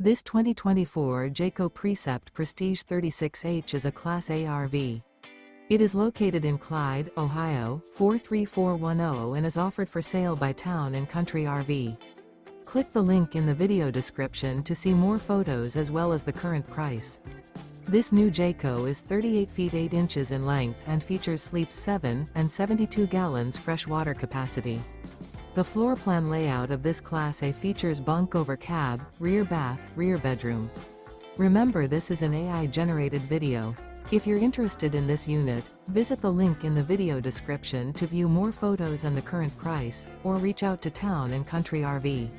This 2024 Jayco Precept Prestige 36H is a Class A RV. It is located in Clyde, Ohio, 43410 and is offered for sale by Town & Country RV. Click the link in the video description to see more photos as well as the current price. This new Jayco is 38 feet 8 inches in length and features sleeps 7 and 72 gallons fresh water capacity. The floor plan layout of this Class A features bunk over cab, rear bath, rear bedroom. Remember, this is an AI-generated video. If you're interested in this unit, visit the link in the video description to view more photos and the current price, or reach out to Town & Country RV.